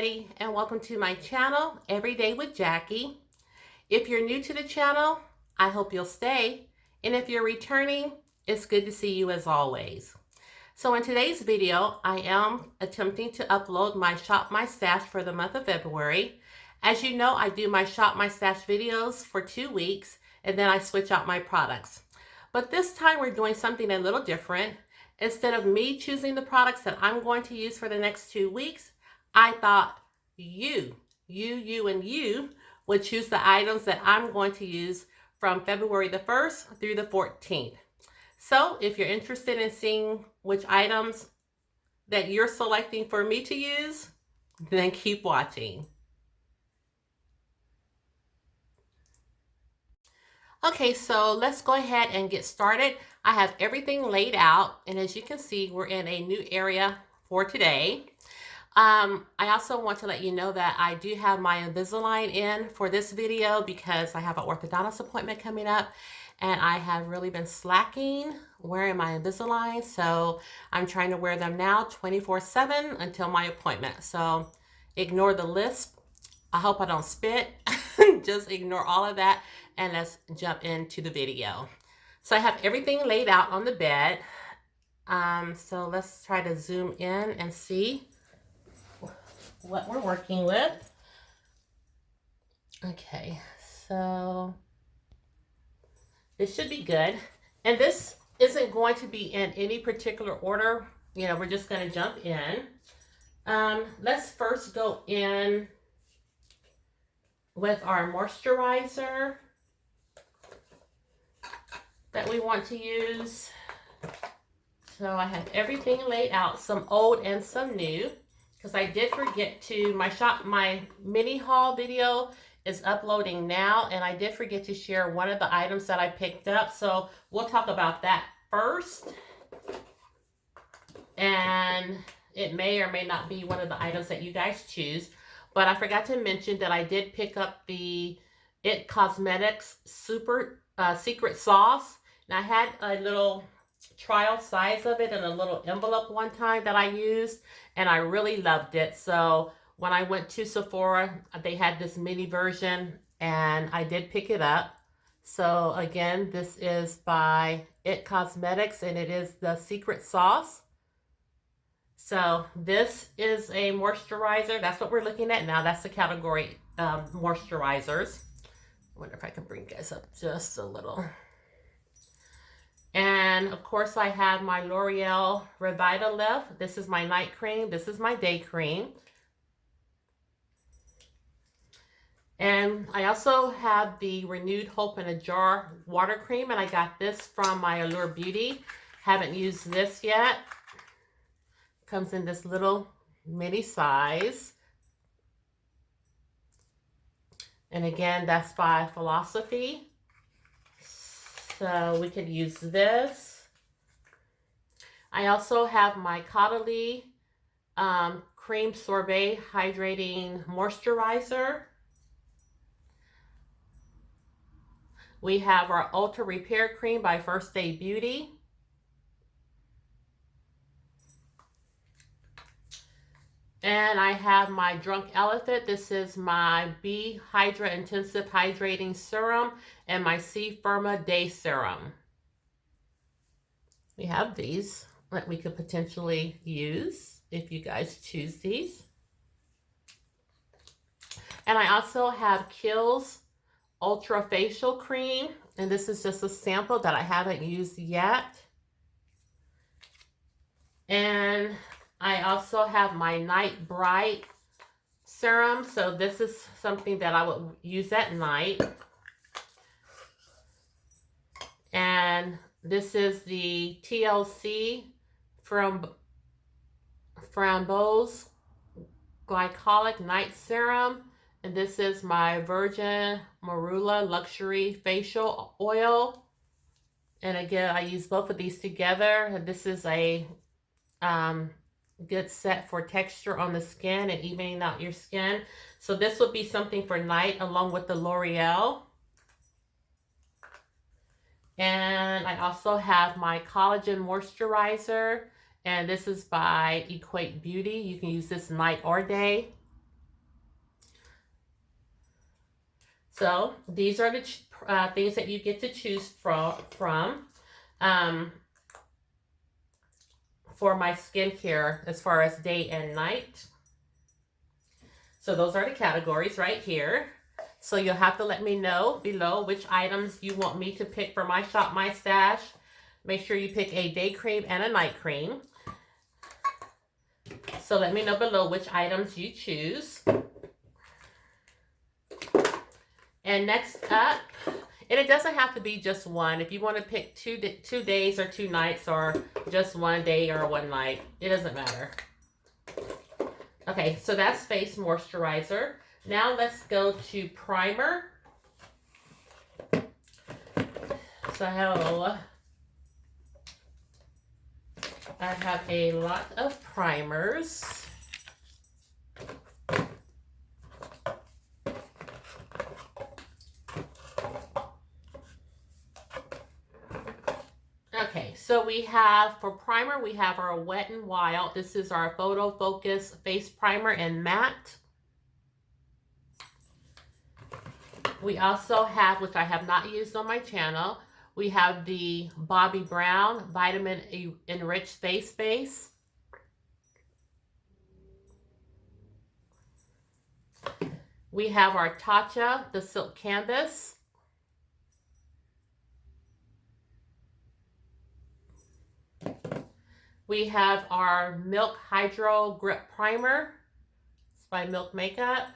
everybody, and welcome to my channel, Everyday with Jackie. If you're new to the channel, I hope you'll stay. And if you're returning, it's good to see you as always. So in today's video, I am attempting to upload my Shop My Stash for the month of February. As you know, I do my Shop My Stash videos for 2 weeks, and then I switch out my products. But this time we're doing something a little different. Instead of me choosing the products that I'm going to use for the next 2 weeks, I thought you would choose the items that I'm going to use from February the 1st through the 14th. So if you're interested in seeing which items that you're selecting for me to use, then keep watching. Okay, so let's go ahead and get started. I have everything laid out, and as you can see, we're in a new area for today. I also want to let you know that I do have my Invisalign in for this video because I have an orthodontist appointment coming up, and I have really been slacking wearing my Invisalign, so I'm trying to wear them now 24/7 until my appointment. So ignore the lisp. I hope I don't spit. Just ignore all of that, and let's jump into the video. So I have everything laid out on the bed. So let's try to zoom in and see what we're working with. Okay, so this should be good. And this isn't going to be in any particular order. You know, we're just going to jump in. Let's first go in with our moisturizer that we want to use. So I have everything laid out, some old and some new, because I did forget to, my mini haul video is uploading now, and I did forget to share one of the items that I picked up. So we'll talk about that first. And it may or may not be one of the items that you guys choose. But I forgot to mention that I did pick up the It Cosmetics Super Secret Sauce. And I had a little trial size of it in a little envelope one time that I used, and I really loved it. So when I went to Sephora, they had this mini version, and I did pick it up. So again, this is by It Cosmetics, and it is the Secret Sauce. So this is a moisturizer. That's what we're looking at now. That's the category moisturizers. I wonder if I can bring you guys up just a little. And of course I have my L'Oreal Revitalift. This is my night cream. This is my day cream. And I also have the Renewed Hope in a Jar water cream, and I got this from my Allure Beauty. Haven't used this yet. Comes in this little mini size. And again, that's by Philosophy. So we could use this. I also have my Caudalie Cream Sorbet Hydrating Moisturizer. We have our Ultra Repair Cream by First Day Beauty. And I have my Drunk Elephant. This is my B Hydra Intensive Hydrating Serum and my C Firma Day Serum. We have these that we could potentially use if you guys choose these. And I also have Cils Ultra Facial Cream. And this is just a sample that I haven't used yet. And I also have my Night Bright serum. So this is something that I would use at night. And this is the TLC from Framboise Glycolic Night Serum. And this is my Virgin Marula Luxury Facial Oil. And again, I use both of these together. This is a good set for texture on the skin and evening out your skin. So this would be something for night along with the L'Oreal. And I also have my collagen moisturizer, and this is by Equate Beauty. You can use this night or day. So these are the things that you get to choose from for my skincare as far as day and night. So those are the categories right here. So you'll have to let me know below which items you want me to pick for my Shop My Stash. Make sure you pick a day cream and a night cream. So let me know below which items you choose. And next up, and it doesn't have to be just one. If you want to pick 2 days or 2 nights, or just 1 day or 1 night, it doesn't matter. Okay, so that's face moisturizer. Now let's go to primer. So I have a lot of primers. Okay, so we have, for primer, we have our Wet n Wild. This is our Photofocus Face Primer in Matte. We also have, which I have not used on my channel, we have the Bobbi Brown Vitamin Enriched Face Base. We have our Tatcha, the Silk Canvas. We have our Milk Hydro Grip Primer. It's by Milk Makeup.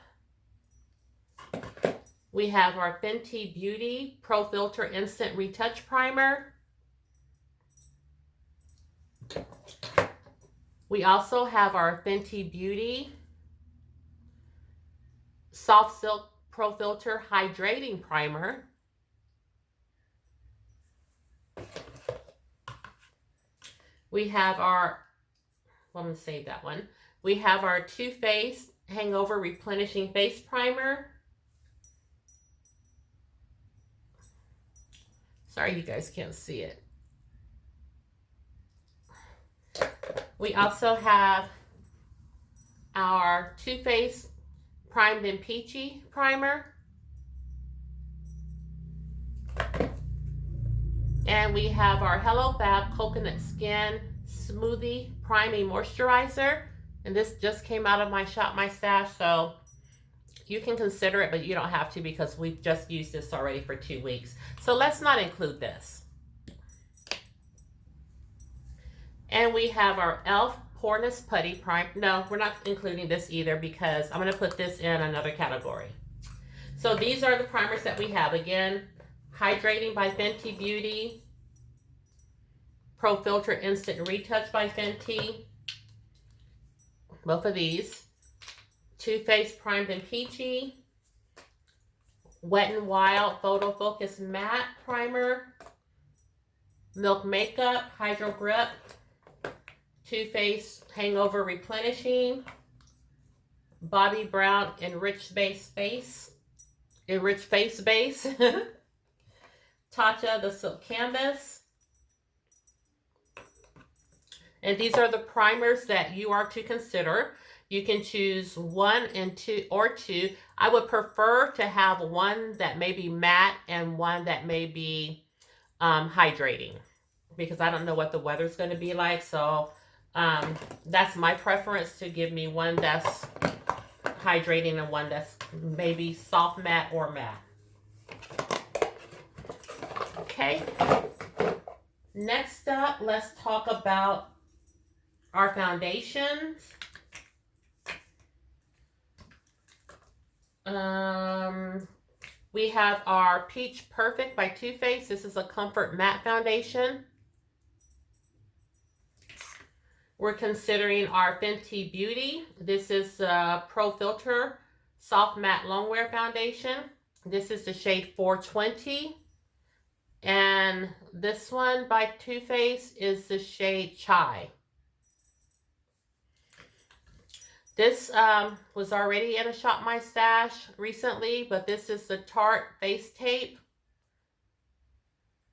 We have our Fenty Beauty Pro Filt'r Instant Retouch Primer. We also have our Fenty Beauty Soft Silk Pro Filt'r Hydrating Primer. We have our, well, I'm going to save that one. We have our Too Faced Hangover Replenishing Face Primer. Sorry, you guys can't see it. We also have our Too Faced Primed and Peachy Primer. And we have our Hello Fab Coconut Skin Smoothie Priming Moisturizer. And this just came out of my Shop My Stash, so you can consider it, but you don't have to because we've just used this already for 2 weeks. So let's not include this. And we have our e.l.f. Poreless Putty Prime. No, we're not including this either because I'm going to put this in another category. So these are the primers that we have. Again, Hydrating by Fenty Beauty, Pro Filt'r Instant Retouch by Fenty, both of these. Too Faced Primed and Peachy, Wet n Wild Photofocus Matte Primer, Milk Makeup Hydro Grip, Too Faced Hangover Replenishing, Bobbi Brown Enriched Face Base, Tatcha, the Silk Canvas. And these are the primers that you are to consider. You can choose 1 and 2 or 2. I would prefer to have one that may be matte and one that may be hydrating, because I don't know what the weather's going to be like. So that's my preference, to give me one that's hydrating and one that's maybe soft matte or matte. Okay, next up, let's talk about our foundations. We have our Peach Perfect by Too Faced. This is a Comfort Matte Foundation. We're considering our Fenty Beauty. This is Pro Filt'r Soft Matte Longwear Foundation. This is the shade 420. And this one by Too Faced is the shade Chai. This was already in a Shop My Stash recently, but this is the Tarte Face Tape.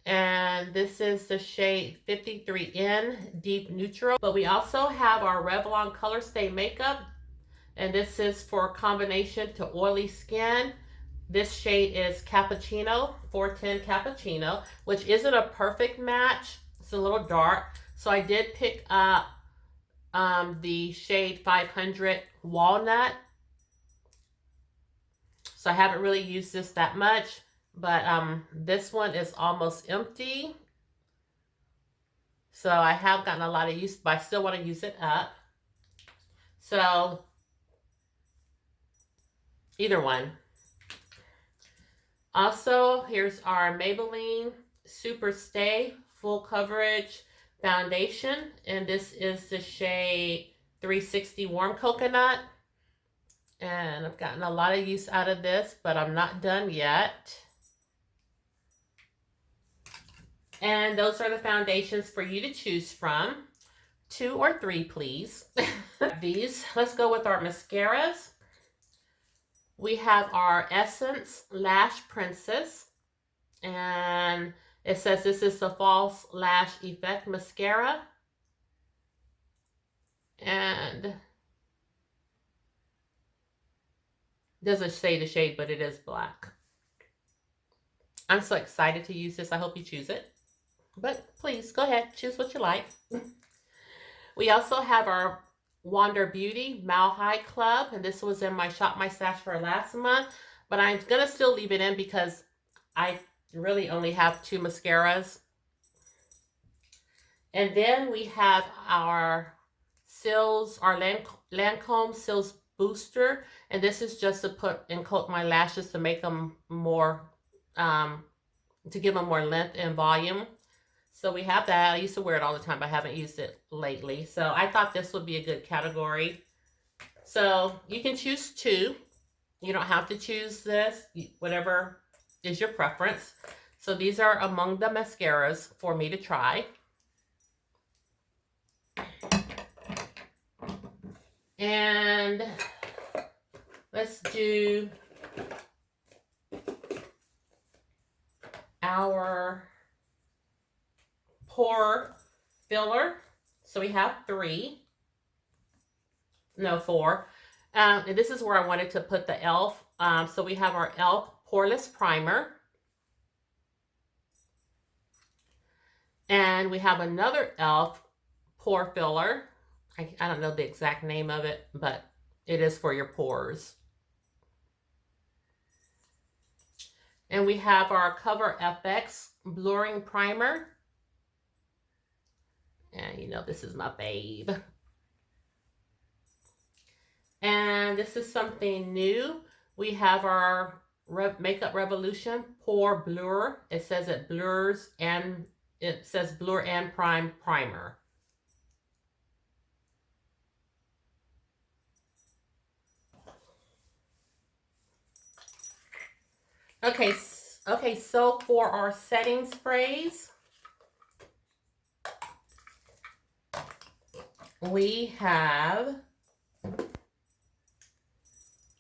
And this is the shade 53N Deep Neutral. But we also have our Revlon Colorstay makeup. And this is for a combination to oily skin. This shade is Cappuccino, 410 Cappuccino, which isn't a perfect match. It's a little dark. So I did pick up the shade 500 Walnut. So I haven't really used this that much, but this one is almost empty. So I have gotten a lot of use, but I still want to use it up. So either one. Also, here's our Maybelline Superstay Full Coverage Foundation. And this is the shade 360 Warm Coconut. And I've gotten a lot of use out of this, but I'm not done yet. And those are the foundations for you to choose from. 2 or 3, please. These. Let's go with our mascaras. We have our Essence Lash Princess. And it says this is the False Lash Effect Mascara. And doesn't say the shade, but it is black. I'm so excited to use this. I hope you choose it. But please, go ahead. Choose what you like. We also have our Wander Beauty Mile High Club. And this was in my Shop My Stash for last month. But I'm going to still leave it in because I really only have 2 mascaras. And then we have our Cils, our Lancome Cils Booster, and this is just to put and coat my lashes to make them more, to give them more length and volume. So we have that. I used to wear it all the time, but I haven't used it lately. So I thought this would be a good category. So you can choose 2. You don't have to choose this, whatever is your preference. So these are among the mascaras for me to try. And let's do our pore filler. So we have 3, no 4. And this is where I wanted to put the e.l.f. So we have our e.l.f. Poreless Primer. And we have another e.l.f. pore filler. I don't know the exact name of it, but it is for your pores. And we have our Cover FX Blurring Primer. And you know this is my babe. And this is something new. We have our Makeup Revolution Pore Blur. It says it blurs and it says Blur and Prime Primer. Okay, so for our setting sprays, we have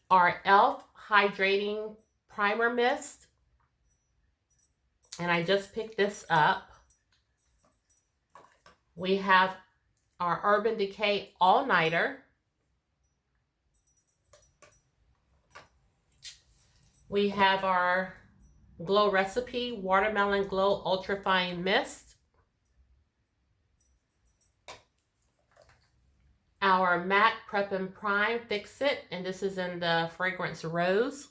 our e.l.f. Hydrating Primer Mist. And I just picked this up. We have our Urban Decay All Nighter. We have our Glow Recipe Watermelon Glow Ultrafine Mist. Our MAC Prep and Prime Fix It, and this is in the fragrance Rose.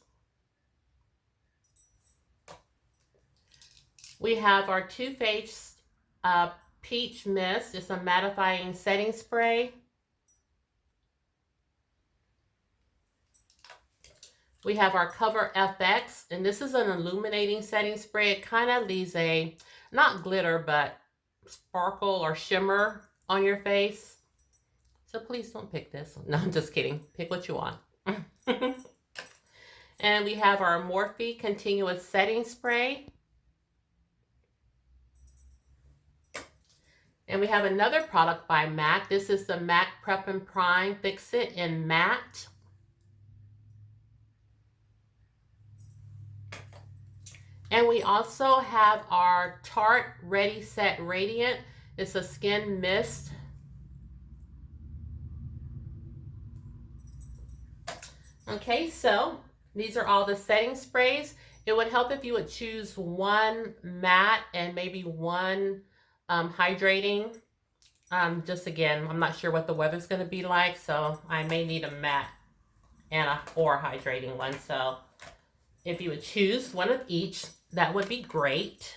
We have our Too Faced Peach Mist. It's a mattifying setting spray. We have our Cover FX, and this is an illuminating setting spray. It kind of leaves a, not glitter, but sparkle or shimmer on your face. So please don't pick this. No, I'm just kidding. Pick what you want. And we have our Morphe Continuous Setting Spray. And we have another product by MAC. This is the MAC Prep and Prime Fix It in Matte. And we also have our Tarte Ready Set Radiant. It's a skin mist. Okay, so These are all the setting sprays. It would help if you would choose one matte and maybe one hydrating. Just again, I'm not sure what the weather's going to be like, so I may need a matte and or hydrating one. So if you would choose one of each, that would be great.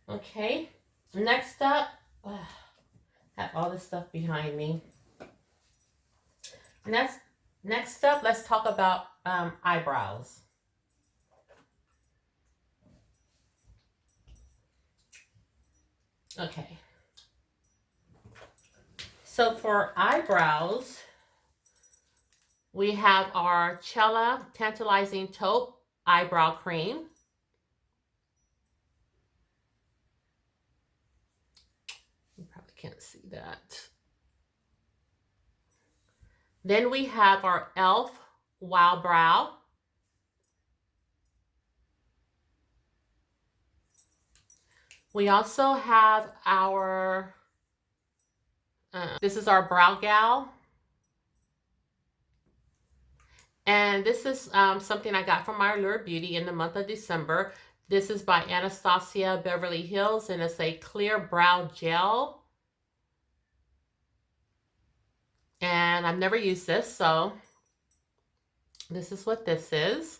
Okay, next up, have all this stuff behind me. Next up, let's talk about eyebrows. Okay. So for eyebrows, we have our Cella Tantalizing Taupe Eyebrow Cream. You probably can't see that. Then we have our e.l.f. Wow Brow. We also have our, this is our Brow Gal. And this is something I got from my Allure Beauty in the month of December. This is by Anastasia Beverly Hills, and it's a clear brow gel. And I've never used this, so this is what this is.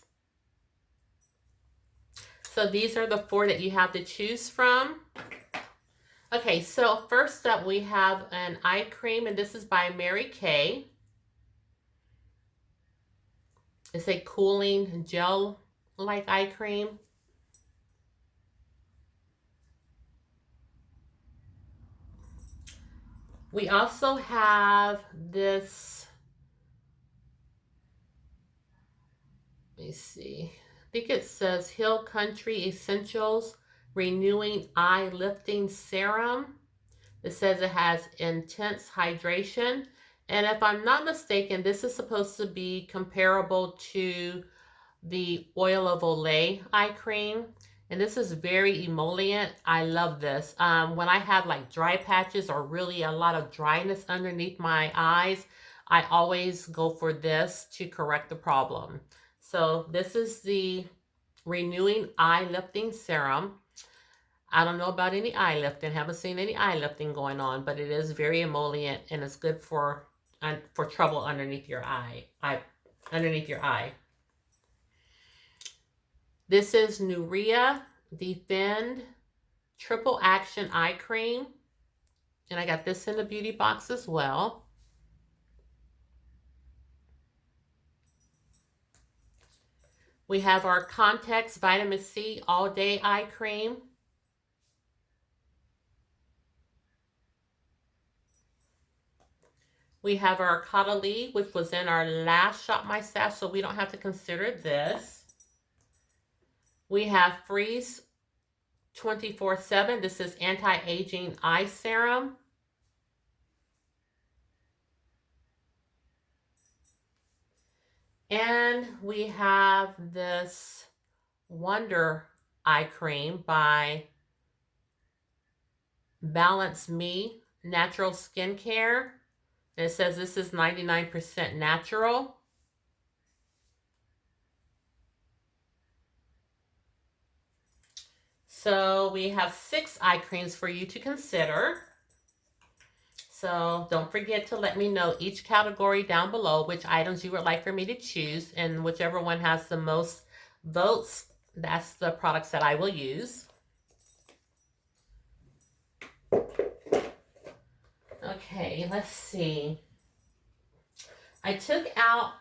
So these are the 4 that you have to choose from. Okay, so first up we have an eye cream, and this is by Mary Kay. It's a cooling gel-like eye cream. We also have this, let me see, I think it says Hill Country Essentials Renewing Eye Lifting Serum. It says it has intense hydration. And if I'm not mistaken, this is supposed to be comparable to the Oil of Olay eye cream. And this is very emollient. I love this. When I have like dry patches or really a lot of dryness underneath my eyes, I always go for this to correct the problem. So this is the Renewing Eye Lifting Serum. I don't know about any eye lifting. Haven't seen any eye lifting going on, but it is very emollient and it's good for trouble underneath your eye. Underneath your eye. This is Nuria Defend Triple Action Eye Cream. And I got this in the beauty box as well. We have our Context Vitamin C All Day Eye Cream. We have our Caudalie, which was in our last Shop My Stash, so we don't have to consider this. We have Freeze 24/7. This is Anti-Aging Eye Serum. And we have this Wonder Eye Cream by Balance Me Natural Skincare. And it says this is 99% natural. So we have 6 eye creams for you to consider. So don't forget to let me know each category down below which items you would like for me to choose, and whichever one has the most votes, that's the products that I will use. Okay, let's see. I took out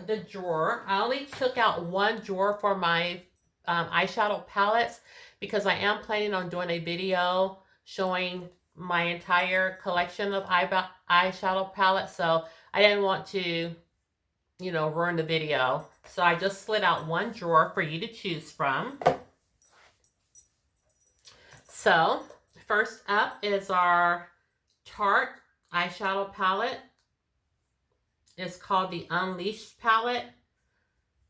the drawer. I only took out one drawer for my eyeshadow palettes because I am planning on doing a video showing my entire collection of eyeshadow palettes, so I didn't want to, you know, ruin the video. So I just slid out one drawer for you to choose from. So first up is our Tarte eyeshadow palette. It's called the Unleashed palette,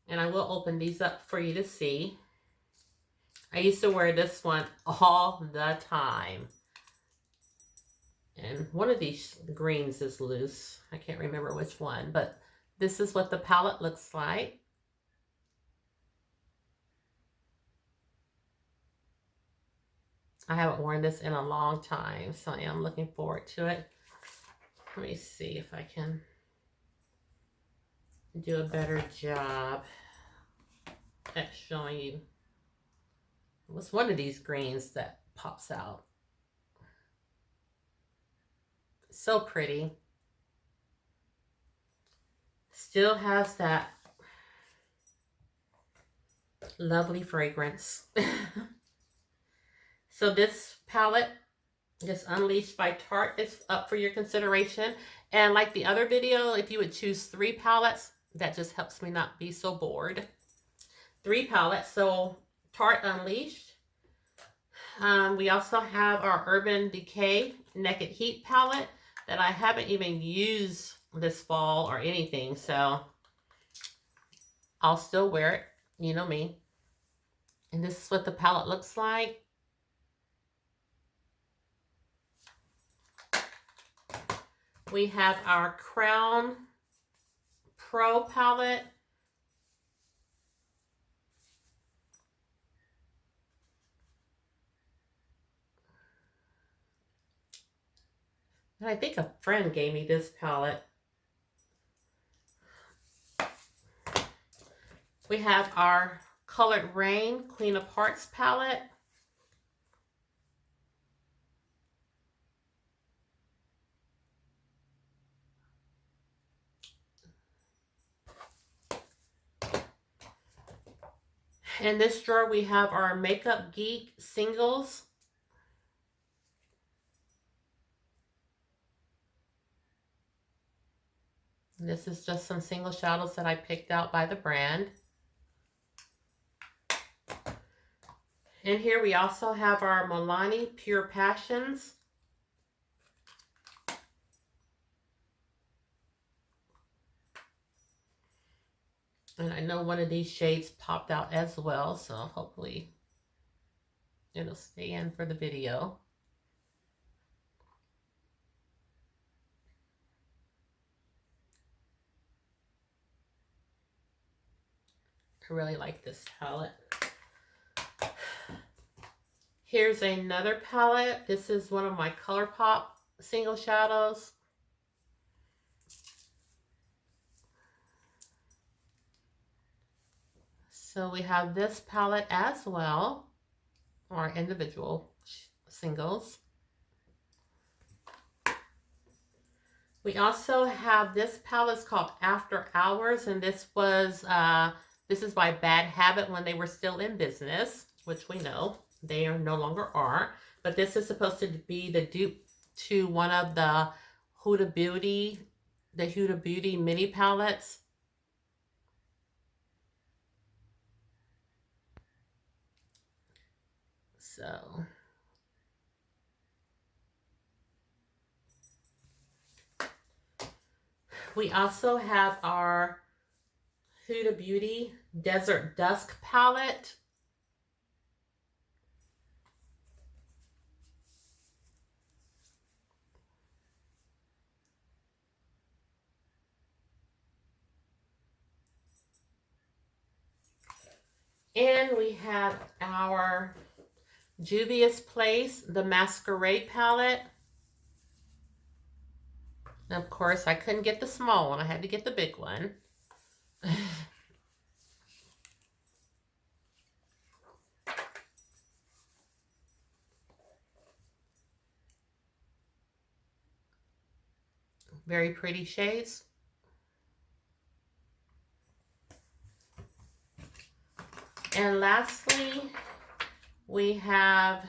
and I will open these up for you to see. I used to wear this one all the time. And one of these greens is loose. I can't remember which one, but this is what the palette looks like. I haven't worn this in a long time, so I am looking forward to it. Let me see if I can do a better job at showing you. What's one of these greens that pops out? So pretty. Still has that lovely fragrance. So this palette, just Unleashed by Tarte, is up for your consideration. And like the other video, if you would choose 3 palettes, that just helps me not be so bored. 3 palettes. So Tarte Unleashed. We also have our Urban Decay Naked Heat palette that I haven't even used this fall or anything, so I'll still wear it. You know me. And this is what the palette looks like. We have our Crown Pro palette. And I think a friend gave me this palette. We have our Colored Rain Queen of Hearts palette. In this drawer, we have our Makeup Geek singles. This is just some single shadows that I picked out by the brand. And here we also have our Milani Pure Passions. And I know one of these shades popped out as well, so hopefully it'll stay in for the video. I really like this palette. Here's another palette. This is one of my Colourpop single shadows. So we have this palette as well, or individual singles. We also have this palette. It's called After Hours, and this is by Bad Habit when they were still in business, which we know they are no longer are. But this is supposed to be the dupe to one of the Huda Beauty mini palettes. So we also have our Huda Beauty Desert Dusk palette. And we have our Juvia's Place, the Masquerade palette. And of course, I couldn't get the small one. I had to get the big one. Very pretty shades. And lastly, we have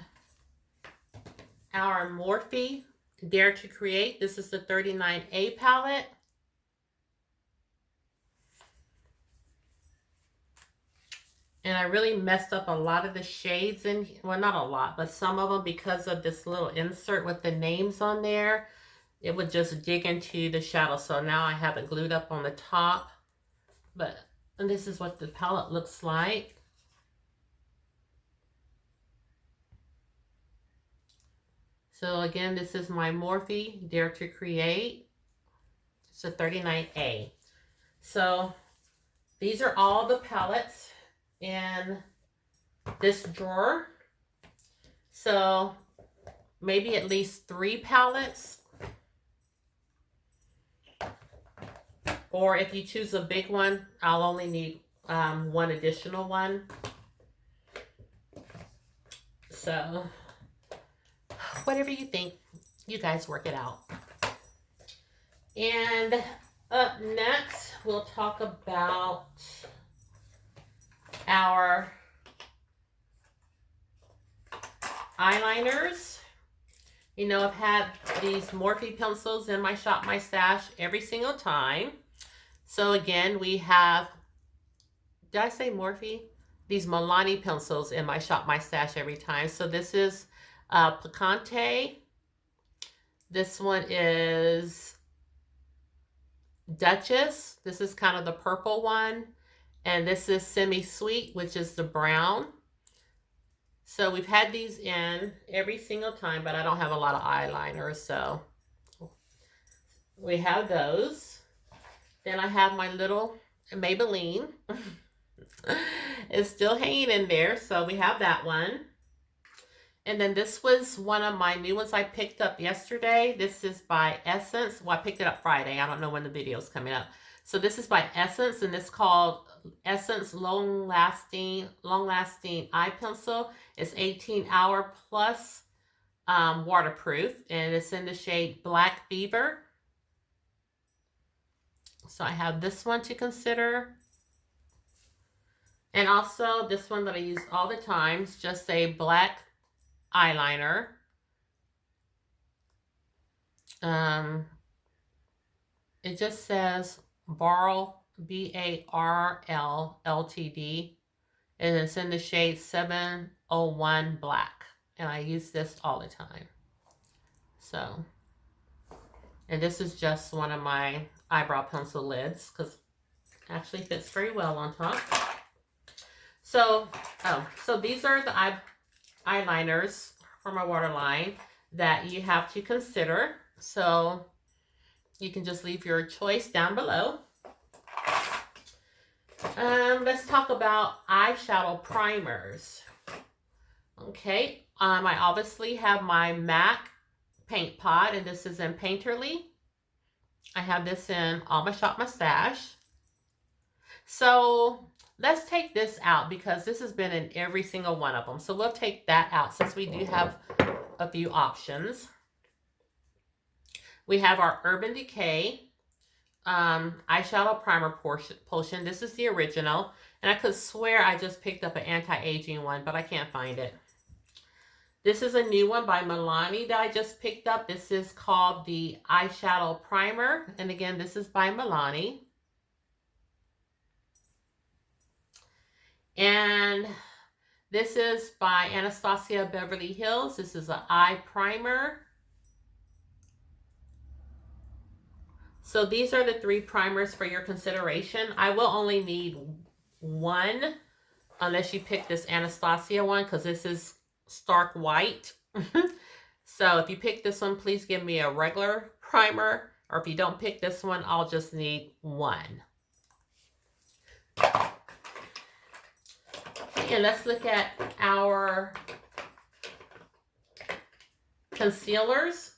our Morphe Dare to Create. This is the 39A palette. And I really messed up a lot of the shades in, well, not a lot, but some of them, because of this little insert with the names on there, it would just dig into the shadow. So now I have it glued up on the top. But and this is what the palette looks like. So again, this is my Morphe Dare to Create. It's a 39A. So these are all the palettes in this drawer. So maybe at least 3 palettes. Or if you choose a big one, I'll only need one additional one. So whatever you think, you guys work it out. And up next, we'll talk about our eyeliners. You know, I've had these Morphe pencils in my Shop My Stash every single time. So again, we have, did I say Morphe? These Milani pencils in my Shop My Stash every time. So this is Picante. This one is Duchess. This is kind of the purple one. And this is Semi-Sweet, which is the brown. So we've had these in every single time, but I don't have a lot of eyeliners, so we have those. Then I have my little Maybelline. It's still hanging in there, so we have that one. And then this was one of my new ones I picked up yesterday. This is by Essence. Well, I picked it up Friday. I don't know when the video is coming up. So this is by Essence, and it's called Essence Long Lasting Eye Pencil. It's 18-hour plus waterproof, and it's in the shade Black Beaver. So I have this one to consider. And also this one that I use all the time is just a black eyeliner. It just says Barl, B-A-R-L Ltd. And it's in the shade 701 Black. And I use this all the time. So, and this is just one of my eyebrow pencil lids because it actually fits very well on top. So, so these are the eyeliners from my waterline that you have to consider. So you can just leave your choice down below. Let's talk about eyeshadow primers. Okay, I obviously have my MAC paint pot, and this is in Painterly. I have this in all my Shop My Stash. So let's take this out because this has been in every single one of them. So we'll take that out since we do have a few options. We have our Urban Decay eyeshadow primer potion. This is the original, and I could swear I just picked up an anti-aging one, but I can't find it. This is a new one by Milani that I just picked up. This is called the eyeshadow primer, and again, this is by Milani. And this is by Anastasia Beverly Hills. This is an eye primer. So these are the 3 primers for your consideration. I will only need one unless you pick this Anastasia one because this is stark white. So if you pick this one, please give me a regular primer. Or if you don't pick this one, I'll just need one. And let's look at our concealers.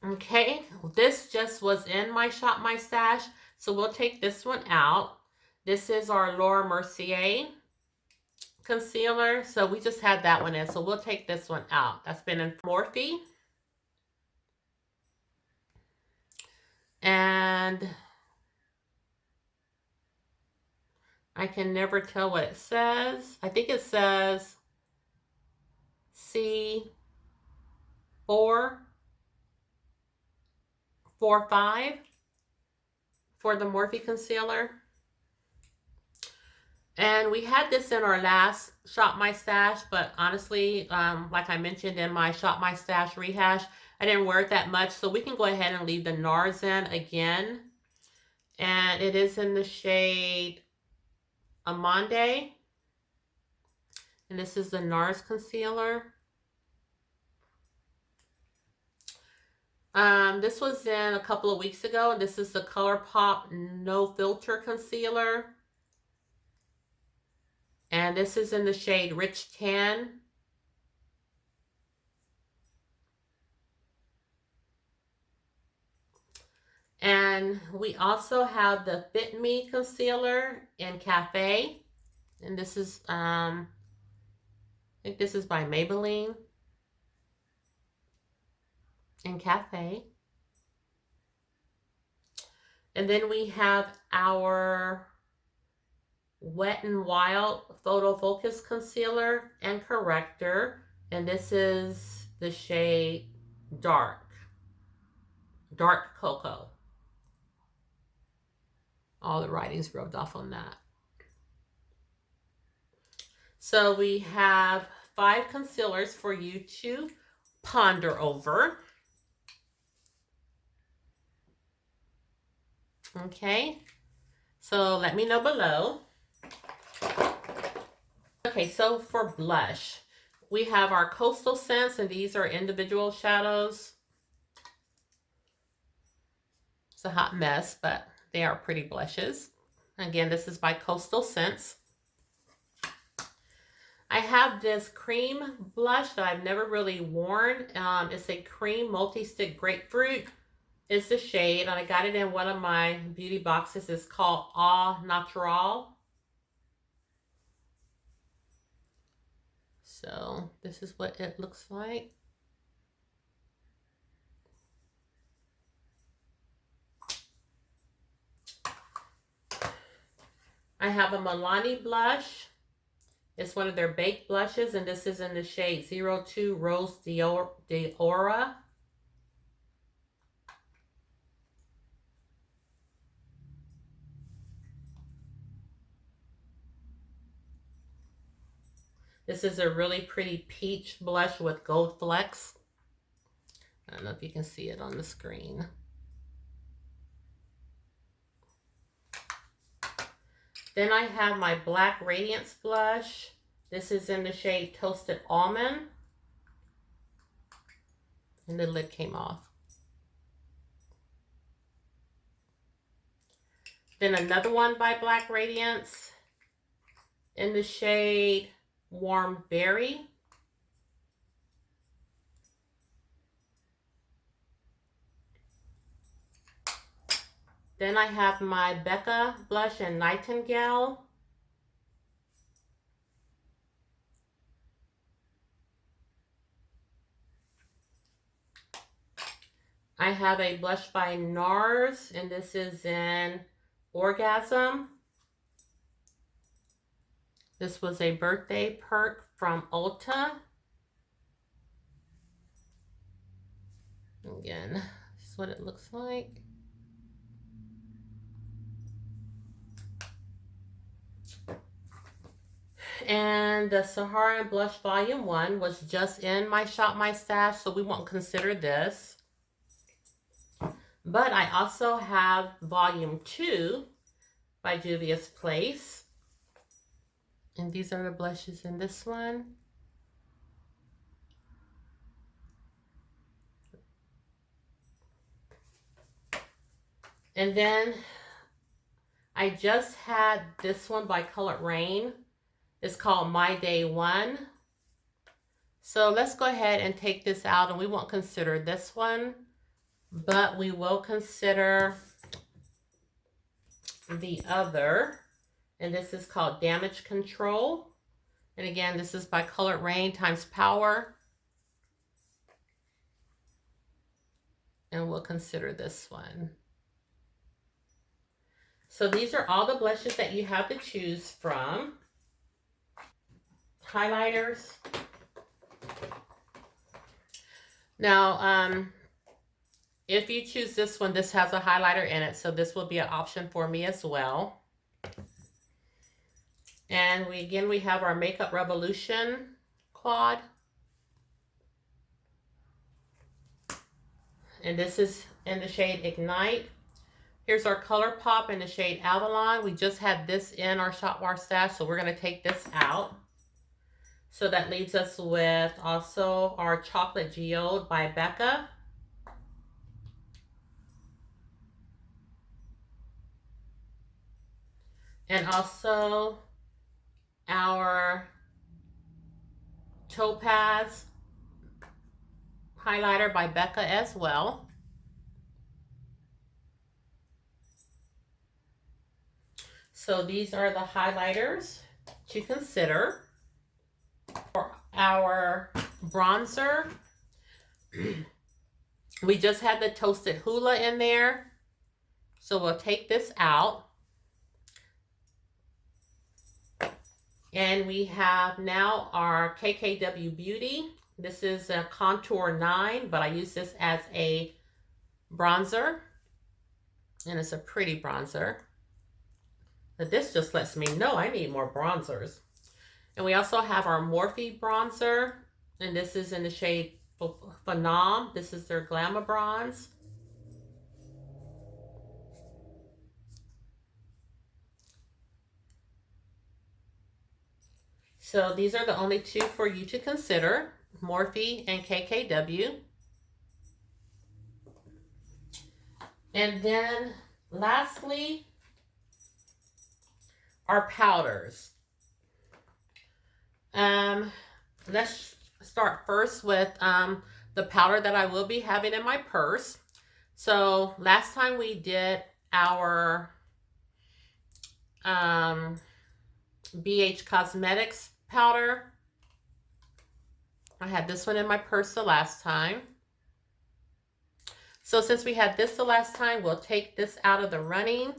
Okay, this just was in my Shop My Stash, so we'll take this one out. This is our Laura Mercier concealer, so we just had that one in, so we'll take this one out. That's been in Morphe. And I can never tell what it says. I think it says C445 for the Morphe concealer. And we had this in our last Shop My Stash, but honestly, like I mentioned in my Shop My Stash rehash, I didn't wear it that much, so we can go ahead and leave the Nars in again. And it is in the shade Amande. And this is the Nars concealer. This was in a couple of weeks ago, and this is the Colourpop No Filter Concealer. And this is in the shade Rich Tan. And we also have the Fit Me Concealer in Cafe. And this is, I think this is by Maybelline in Cafe. And then we have our Wet n Wild Photofocus Concealer and Corrector. And this is the shade Dark Cocoa. All the writing's rubbed off on that. So we have 5 concealers for you to ponder over. Okay, so let me know below. Okay, so for blush, we have our Coastal Scents, and these are individual shadows. It's a hot mess, but they are pretty blushes. Again, this is by Coastal Scents. I have this cream blush that I've never really worn. It's a cream multi-stick grapefruit. It's the shade, and I got it in one of my beauty boxes. It's called Au Natural. So this is what it looks like. I have a Milani blush. It's one of their baked blushes, and this is in the shade 02 Rose d'Aura. This is a really pretty peach blush with gold flecks. I don't know if you can see it on the screen. Then I have my Black Radiance blush. This is in the shade Toasted Almond. And the lid came off. Then another one by Black Radiance in the shade Warm Berry. Then I have my Becca blush in Nightingale. I have a blush by Nars, and this is in Orgasm. This was a birthday perk from Ulta. Again, this is what it looks like. And the Saharan Blush Volume 1 was just in my Shop My Stash, so we won't consider this. But I also have Volume 2 by Juvia's Place. And these are the blushes in this one. And then I just had this one by Colored Rain. It's called My Day One. So let's go ahead and take this out, and we won't consider this one, but we will consider the other. And this is called Damage Control. And again, this is by Colored Rain times Power. And we'll consider this one. So these are all the blushes that you have to choose from. Highlighters. Now, if you choose this one, this has a highlighter in it, so this will be an option for me as well. And we have our Makeup Revolution quad. And this is in the shade Ignite. Here's our Colourpop in the shade Avalon. We just had this in our Shop My Stash, so we're going to take this out. So that leaves us with also our Chocolate Geode by Becca. And also our Topaz highlighter by Becca as well. So these are the highlighters to consider. For our bronzer, we just had the Toasted Hula in there. So we'll take this out. And we have now our KKW Beauty. This is a Contour 9, but I use this as a bronzer. And it's a pretty bronzer. But this just lets me know I need more bronzers. And we also have our Morphe bronzer. And this is in the shade Phenom. This is their Glamour Bronze. So these are the only two for you to consider, Morphe and KKW. And then lastly, our powders. Let's start first with the powder that I will be having in my purse. So last time we did our BH Cosmetics powder. I had this one in my purse the last time. So since we had this the last time, we'll take this out of the running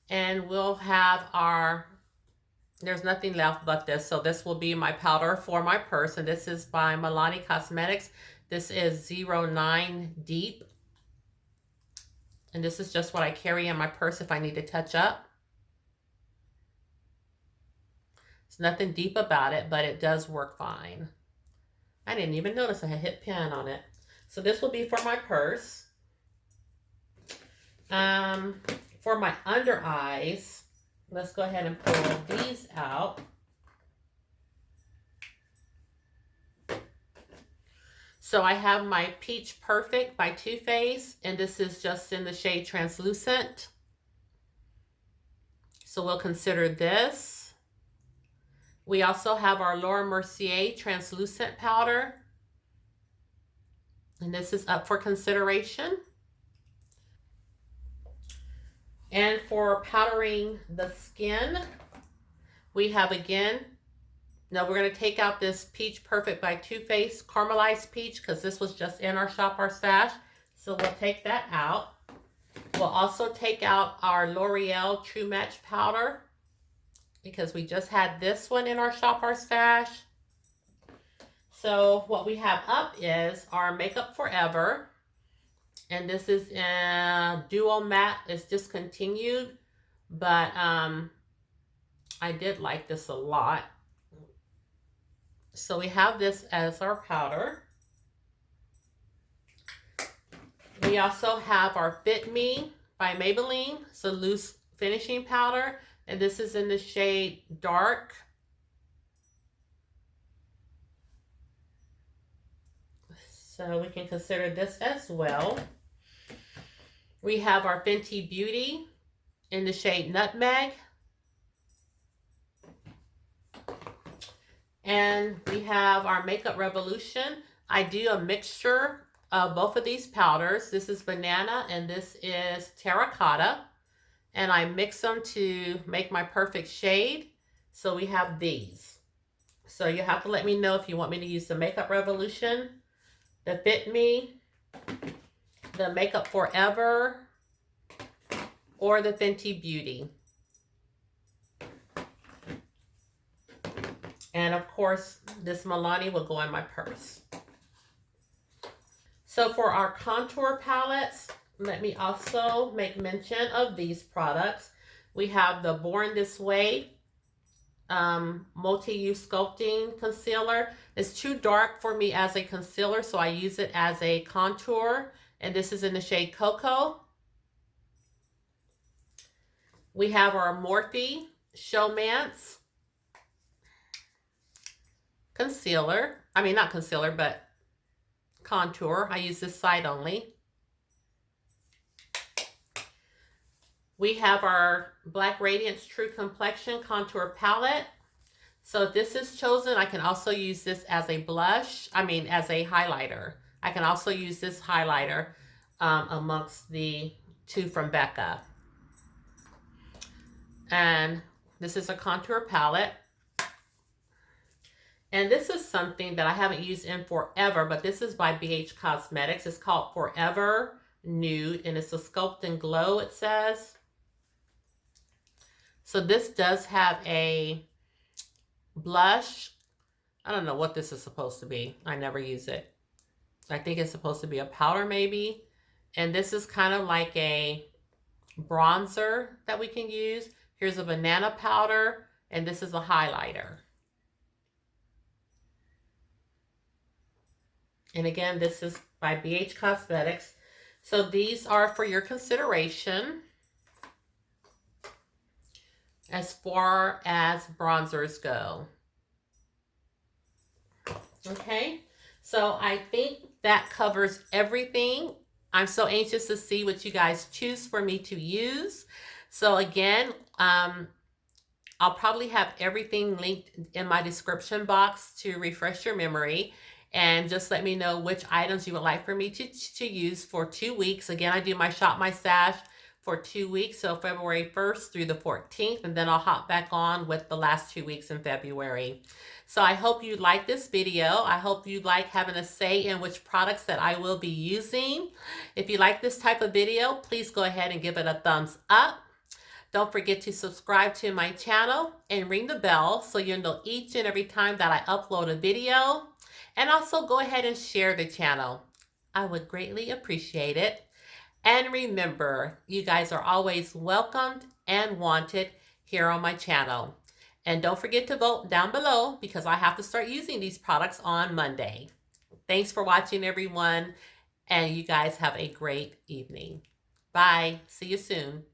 and we'll have our, there's nothing left but this. So this will be my powder for my purse. And this is by Milani Cosmetics. This is 09 Deep. And this is just what I carry in my purse if I need to touch up. Nothing deep about it, but it does work fine. I didn't even notice I had hit pen on it. So this will be for my purse. For my under eyes, let's go ahead and pull these out. So I have my Peach Perfect by Too Faced, and this is just in the shade Translucent. So we'll consider this. We also have our Laura Mercier Translucent Powder. And this is up for consideration. And for powdering the skin, we have again, we're going to take out this Peach Perfect by Too Faced Caramelized Peach because this was just in our Shop Our Stash. So we'll take that out. We'll also take out our L'Oreal True Match Powder, because we just had this one in our Shop Our Stash. So what we have up is our Makeup Forever. And this is in Duo Matte. It's discontinued. But I did like this a lot. So we have this as our powder. We also have our Fit Me by Maybelline. It's a loose finishing powder. And this is in the shade Dark. So we can consider this as well. We have our Fenty Beauty in the shade Nutmeg. And we have our Makeup Revolution. I do a mixture of both of these powders. This is Banana and this is Terracotta. And I mix them to make my perfect shade. So we have these. So you have to let me know if you want me to use the Makeup Revolution, the Fit Me, the Makeup Forever, or the Fenty Beauty. And of course, this Milani will go in my purse. So for our contour palettes, let me also make mention of these products. We have the Born This Way multi-use sculpting concealer. It's too dark for me as a concealer, so I use it as a contour. And this is in the shade Cocoa. We have our Morphe Showmance concealer. I mean, not concealer, but contour. I use this side only. We have our Black Radiance True Complexion Contour Palette. So if this is chosen, I can also use this as a blush. I mean, as a highlighter. I can also use this highlighter amongst the two from Becca. And this is a contour palette. And this is something that I haven't used in forever, but this is by BH Cosmetics. It's called Forever Nude, and it's a Sculpt and Glow, it says. So this does have a blush. I don't know what this is supposed to be. I never use it. I think it's supposed to be a powder maybe. And this is kind of like a bronzer that we can use. Here's a banana powder, and this is a highlighter. And again, this is by BH Cosmetics. So these are for your consideration as far as bronzers go. Okay, so I think that covers everything. I'm so anxious to see what you guys choose for me to use. So again, I'll probably have everything linked in my description box to refresh your memory. And just let me know which items you would like for me to use for 2 weeks. Again, I do my Shop My Stash for 2 weeks, so February 1st through the 14th, and then I'll hop back on with the last 2 weeks in February. So I hope you like this video. I hope you like having a say in which products that I will be using. If you like this type of video, please go ahead and give it a thumbs up. Don't forget to subscribe to my channel and ring the bell so you'll know each and every time that I upload a video. And also go ahead and share the channel. I would greatly appreciate it. And remember, you guys are always welcomed and wanted here on my channel. And don't forget to vote down below because I have to start using these products on Monday. Thanks for watching, everyone. And you guys have a great evening. Bye. See you soon.